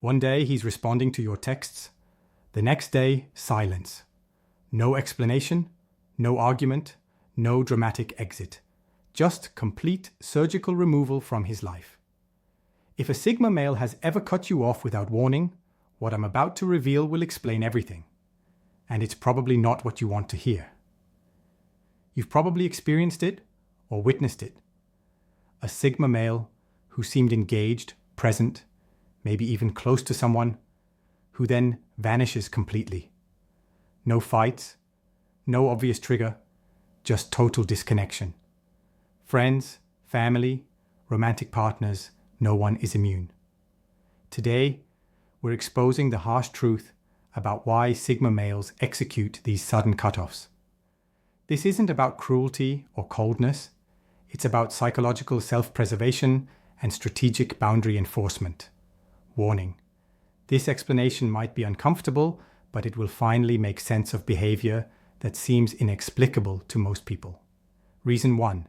One day he's responding to your texts. The next day, silence. No explanation, no argument, no dramatic exit. Just complete surgical removal from his life. If a Sigma male has ever cut you off without warning, what I'm about to reveal will explain everything. And it's probably not what you want to hear. You've probably experienced it or witnessed it. A Sigma male who seemed engaged, present, maybe even close to someone, who then vanishes completely. No fights, no obvious trigger, just total disconnection. Friends, family, romantic partners, no one is immune. Today, we're exposing the harsh truth about why Sigma males execute these sudden cutoffs. This isn't about cruelty or coldness. It's about psychological self-preservation and strategic boundary enforcement. Warning: this explanation might be uncomfortable, but it will finally make sense of behavior that seems inexplicable to most people. Reason 1.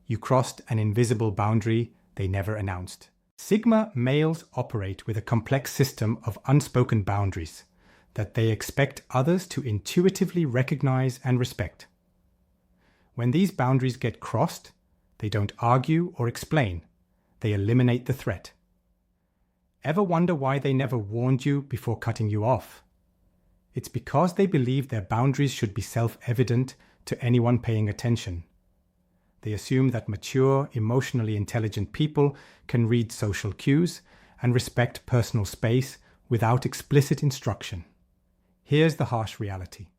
You crossed an invisible boundary they never announced. Sigma males operate with a complex system of unspoken boundaries that they expect others to intuitively recognize and respect. When these boundaries get crossed, they don't argue or explain. They eliminate the threat. Ever wonder why they never warned you before cutting you off? It's because they believe their boundaries should be self-evident to anyone paying attention. They assume that mature, emotionally intelligent people can read social cues and respect personal space without explicit instruction. Here's the harsh reality.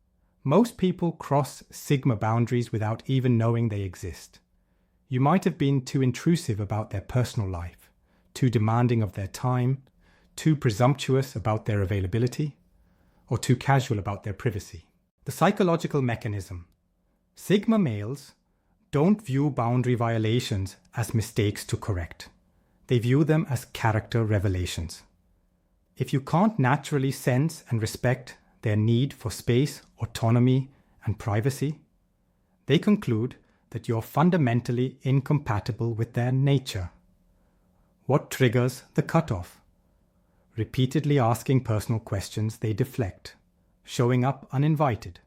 Most people cross Sigma boundaries without even knowing they exist. You might have been too intrusive about their personal life, too demanding of their time, too presumptuous about their availability, or too casual about their privacy. The psychological mechanism. Sigma males don't view boundary violations as mistakes to correct. They view them as character revelations. If you can't naturally sense and respect their need for space, autonomy, and privacy, they conclude that you're fundamentally incompatible with their nature. What triggers the cutoff? Repeatedly asking personal questions they deflect, showing up uninvited,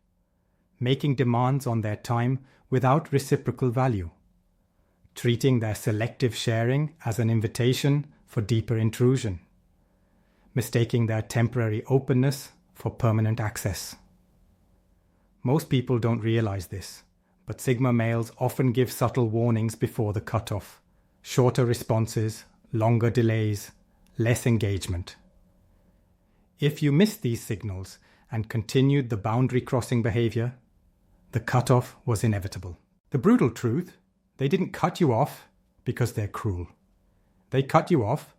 making demands on their time without reciprocal value, treating their selective sharing as an invitation for deeper intrusion, mistaking their temporary openness for permanent access. Most people don't realize this, but Sigma males often give subtle warnings before the cutoff: shorter responses, longer delays, less engagement. If you missed these signals and continued the boundary-crossing behavior, the cutoff was inevitable. The brutal truth: they didn't cut you off because they're cruel. They cut you off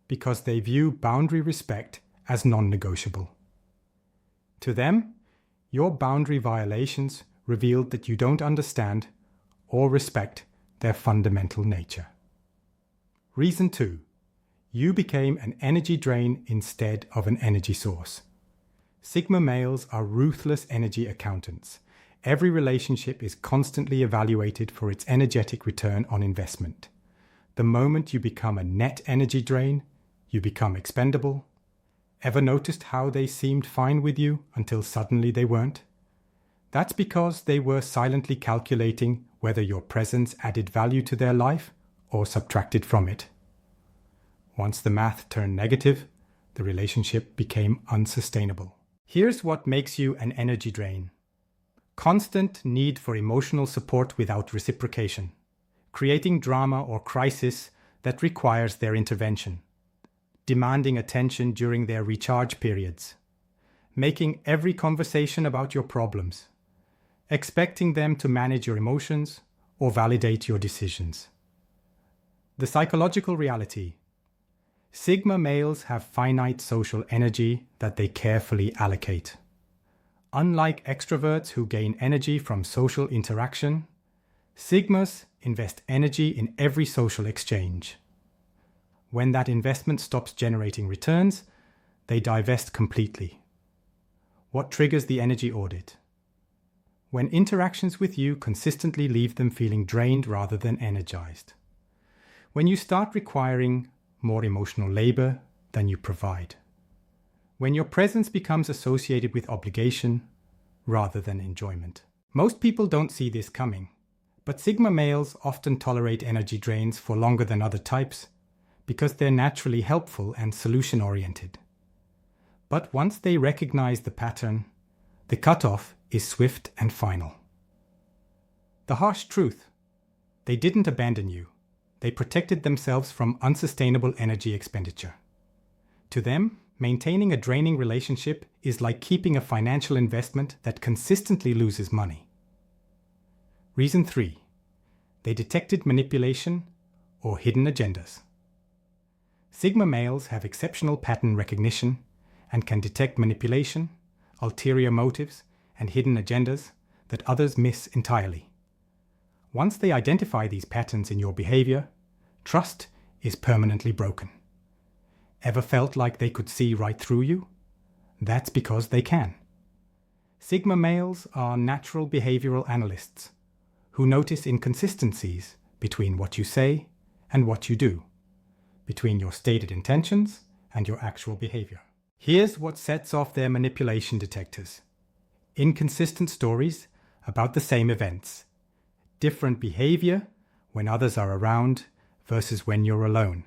because they view boundary respect as non-negotiable. To them, your boundary violations revealed that you don't understand or respect their fundamental nature. Reason 2. You became an energy drain instead of an energy source. Sigma males are ruthless energy accountants. Every relationship is constantly evaluated for its energetic return on investment. The moment you become a net energy drain, you become expendable. Ever noticed how they seemed fine with you until suddenly they weren't? That's because they were silently calculating whether your presence added value to their life or subtracted from it. Once the math turned negative, the relationship became unsustainable. Here's what makes you an energy drain. Constant need for emotional support without reciprocation, creating drama or crisis that requires their intervention, demanding attention during their recharge periods, making every conversation about your problems, expecting them to manage your emotions or validate your decisions. The psychological reality: Sigma males have finite social energy that they carefully allocate. Unlike extroverts who gain energy from social interaction, Sigmas invest energy in every social exchange. When that investment stops generating returns, they divest completely. What triggers the energy audit? When interactions with you consistently leave them feeling drained rather than energized. When you start requiring more emotional labor, than you provide. When your presence becomes associated with obligation rather than enjoyment. Most people don't see this coming, but Sigma males often tolerate energy drains for longer than other types because they're naturally helpful and solution-oriented. But once they recognize the pattern, the cutoff is swift and final. The harsh truth: they didn't abandon you. They protected themselves from unsustainable energy expenditure. To them, maintaining a draining relationship is like keeping a financial investment that consistently loses money. Reason 3. They detected manipulation or hidden agendas. Sigma males have exceptional pattern recognition and can detect manipulation, ulterior motives, and hidden agendas that others miss entirely. Once they identify these patterns in your behavior, trust is permanently broken. Ever felt like they could see right through you? That's because they can. Sigma males are natural behavioral analysts who notice inconsistencies between what you say and what you do, between your stated intentions and your actual behavior. Here's what sets off their manipulation detectors: inconsistent stories about the same events, different behavior when others are around versus when you're alone,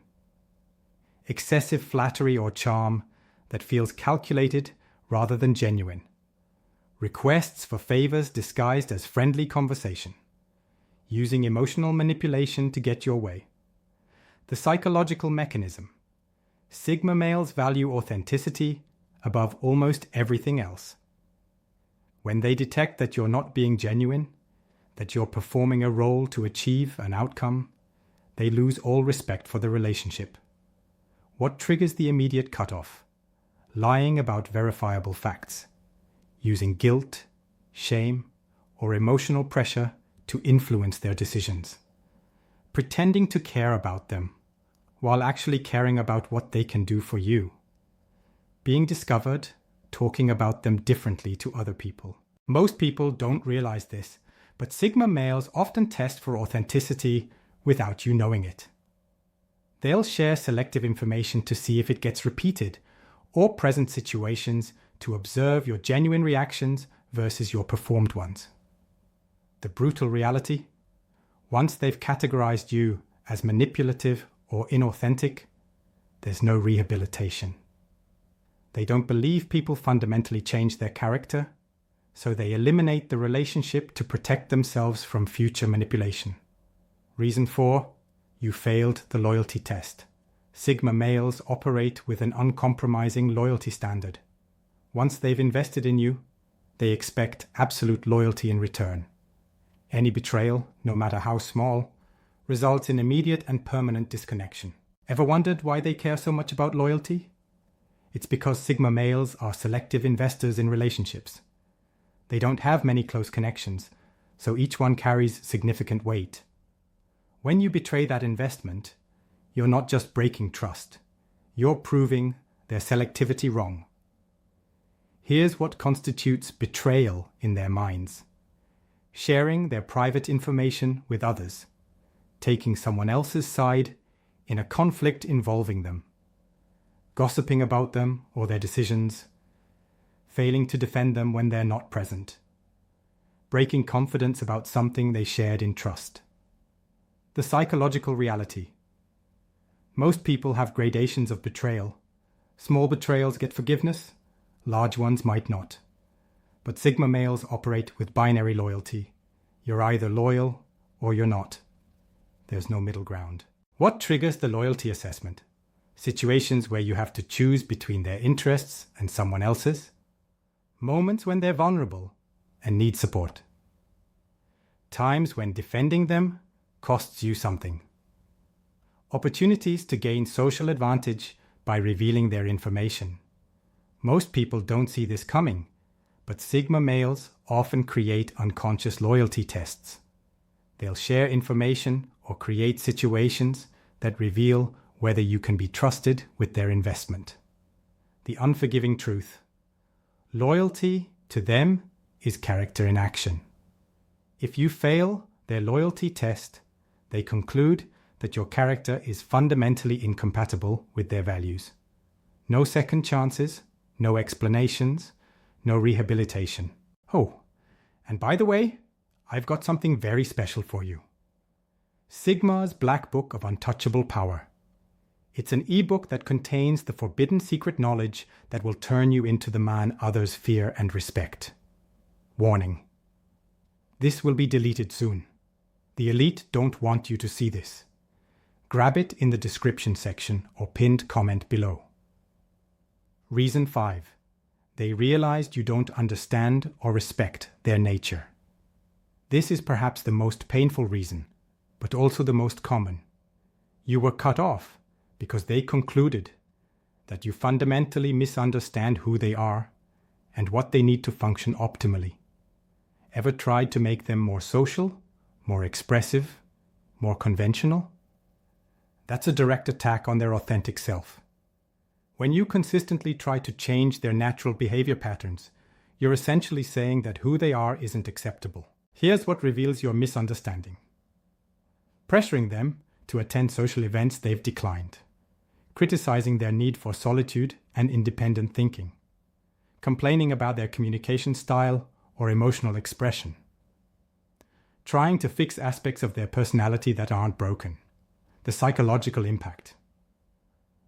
excessive flattery or charm that feels calculated rather than genuine, requests for favors disguised as friendly conversation, using emotional manipulation to get your way. The psychological mechanism: Sigma males value authenticity above almost everything else. When they detect that you're not being genuine, that you're performing a role to achieve an outcome, they lose all respect for the relationship. What triggers the immediate cutoff? Lying about verifiable facts, using guilt, shame, or emotional pressure to influence their decisions, pretending to care about them while actually caring about what they can do for you, being discovered, talking about them differently to other people. Most people don't realize this, but Sigma males often test for authenticity without you knowing it. They'll share selective information to see if it gets repeated, or present situations to observe your genuine reactions versus your performed ones. The brutal reality: once they've categorized you as manipulative or inauthentic, there's no rehabilitation. They don't believe people fundamentally change their character, so they eliminate the relationship to protect themselves from future manipulation. Reason 4. You failed the loyalty test. Sigma males operate with an uncompromising loyalty standard. Once they've invested in you, they expect absolute loyalty in return. Any betrayal, no matter how small, results in immediate and permanent disconnection. Ever wondered why they care so much about loyalty? It's because Sigma males are selective investors in relationships. They don't have many close connections, so each one carries significant weight. When you betray that investment, you're not just breaking trust, you're proving their selectivity wrong. Here's what constitutes betrayal in their minds: sharing their private information with others, taking someone else's side in a conflict involving them, gossiping about them or their decisions, failing to defend them when they're not present, breaking confidence about something they shared in trust. The psychological reality: most people have gradations of betrayal. Small betrayals get forgiveness, large ones might not. But Sigma males operate with binary loyalty. You're either loyal or you're not. There's no middle ground. What triggers the loyalty assessment? Situations where you have to choose between their interests and someone else's. Moments when they're vulnerable and need support. Times when defending them costs you something. Opportunities to gain social advantage by revealing their information. Most people don't see this coming, but Sigma males often create unconscious loyalty tests. They'll share information or create situations that reveal whether you can be trusted with their investment. The unforgiving truth: loyalty to them is character in action. If you fail their loyalty test, they conclude that your character is fundamentally incompatible with their values. No second chances, no explanations, no rehabilitation. Oh, and by the way, I've got something very special for you. Sigma's Black Book of Untouchable Power. It's an ebook that contains the forbidden secret knowledge that will turn you into the man others fear and respect. Warning. This will be deleted soon. The elite don't want you to see this. Grab it in the description section or pinned comment below. Reason 5. They realized you don't understand or respect their nature. This is perhaps the most painful reason, but also the most common. You were cut off because they concluded that you fundamentally misunderstand who they are and what they need to function optimally. Ever tried to make them more social, more expressive, more conventional? That's a direct attack on their authentic self. When you consistently try to change their natural behavior patterns, you're essentially saying that who they are isn't acceptable. Here's what reveals your misunderstanding. Pressuring them to attend social events they've declined. Criticizing their need for solitude and independent thinking. Complaining about their communication style or emotional expression. Trying to fix aspects of their personality that aren't broken. The psychological impact.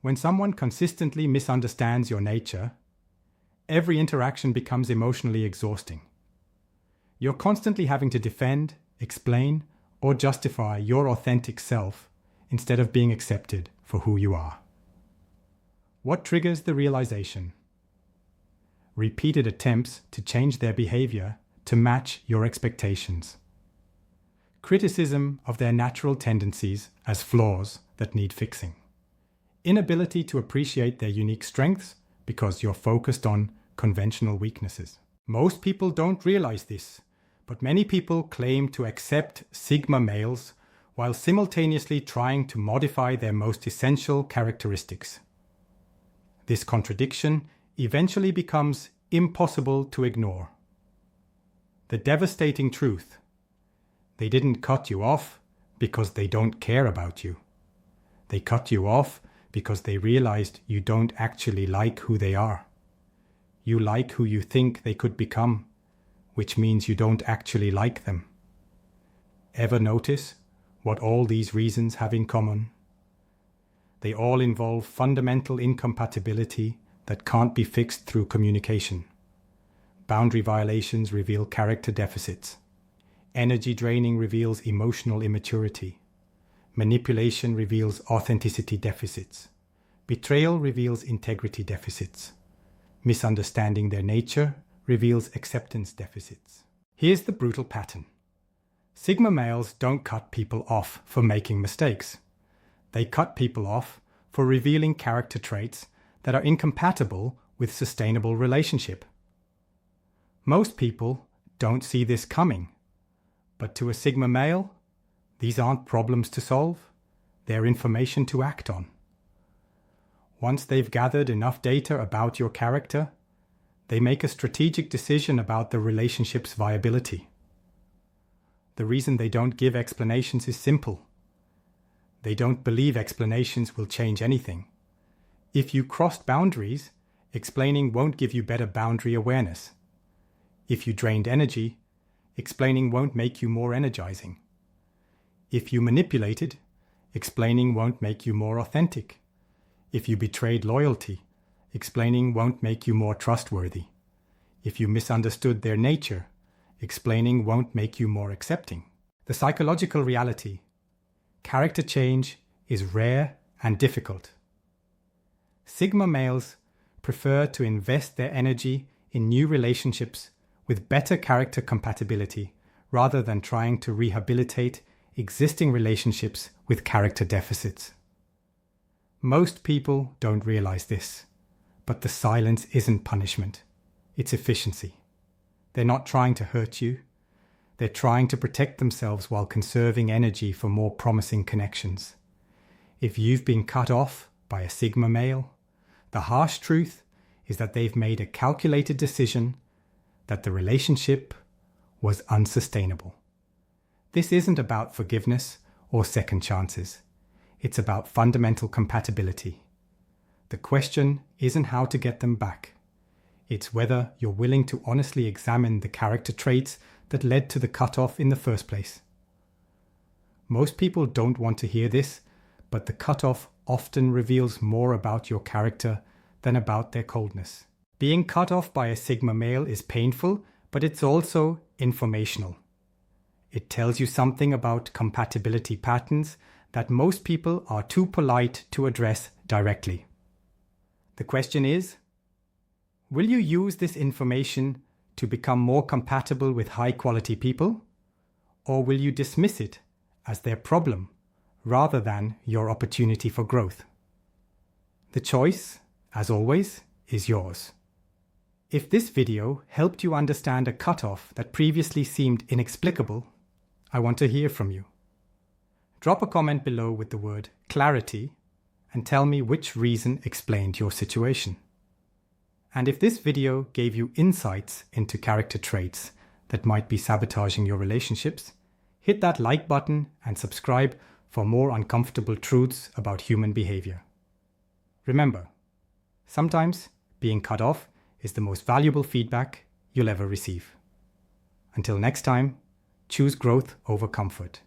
When someone consistently misunderstands your nature, every interaction becomes emotionally exhausting. You're constantly having to defend, explain, or justify your authentic self instead of being accepted for who you are. What triggers the realization? Repeated attempts to change their behavior to match your expectations. Criticism of their natural tendencies as flaws that need fixing. Inability to appreciate their unique strengths because you're focused on conventional weaknesses. Most people don't realize this, but many people claim to accept Sigma males while simultaneously trying to modify their most essential characteristics. This contradiction eventually becomes impossible to ignore. The devastating truth: they didn't cut you off because they don't care about you. They cut you off because they realized you don't actually like who they are. You like who you think they could become, which means you don't actually like them. Ever notice what all these reasons have in common? They all involve fundamental incompatibility that can't be fixed through communication. Boundary violations reveal character deficits. Energy draining reveals emotional immaturity. Manipulation reveals authenticity deficits. Betrayal reveals integrity deficits. Misunderstanding their nature reveals acceptance deficits. Here's the brutal pattern. Sigma males don't cut people off for making mistakes. They cut people off for revealing character traits that are incompatible with sustainable relationship. Most people don't see this coming, but to a Sigma male, these aren't problems to solve, they're information to act on. Once they've gathered enough data about your character, they make a strategic decision about the relationship's viability. The reason they don't give explanations is simple. They don't believe explanations will change anything. If you crossed boundaries, explaining won't give you better boundary awareness. If you drained energy, explaining won't make you more energizing. If you manipulated, explaining won't make you more authentic. If you betrayed loyalty, explaining won't make you more trustworthy. If you misunderstood their nature, explaining won't make you more accepting. The psychological reality: character change is rare and difficult. Sigma males prefer to invest their energy in new relationships with better character compatibility rather than trying to rehabilitate existing relationships with character deficits. Most people don't realize this, but the silence isn't punishment, it's efficiency. They're not trying to hurt you. They're trying to protect themselves while conserving energy for more promising connections. If you've been cut off by a Sigma male, the harsh truth is that they've made a calculated decision that the relationship was unsustainable. This isn't about forgiveness or second chances. It's about fundamental compatibility. The question isn't how to get them back. It's whether you're willing to honestly examine the character traits that led to the cutoff in the first place. Most people don't want to hear this, but the cutoff often reveals more about your character than about their coldness. Being cut off by a Sigma male is painful, but it's also informational. It tells you something about compatibility patterns that most people are too polite to address directly. The question is, will you use this information to become more compatible with high-quality people? Or will you dismiss it as their problem rather than your opportunity for growth? The choice, as always, is yours. If this video helped you understand a cutoff that previously seemed inexplicable, I want to hear from you. Drop a comment below with the word clarity and tell me which reason explained your situation. And if this video gave you insights into character traits that might be sabotaging your relationships, hit that like button and subscribe for more uncomfortable truths about human behavior. Remember, sometimes being cut off is the most valuable feedback you'll ever receive. Until next time, choose growth over comfort.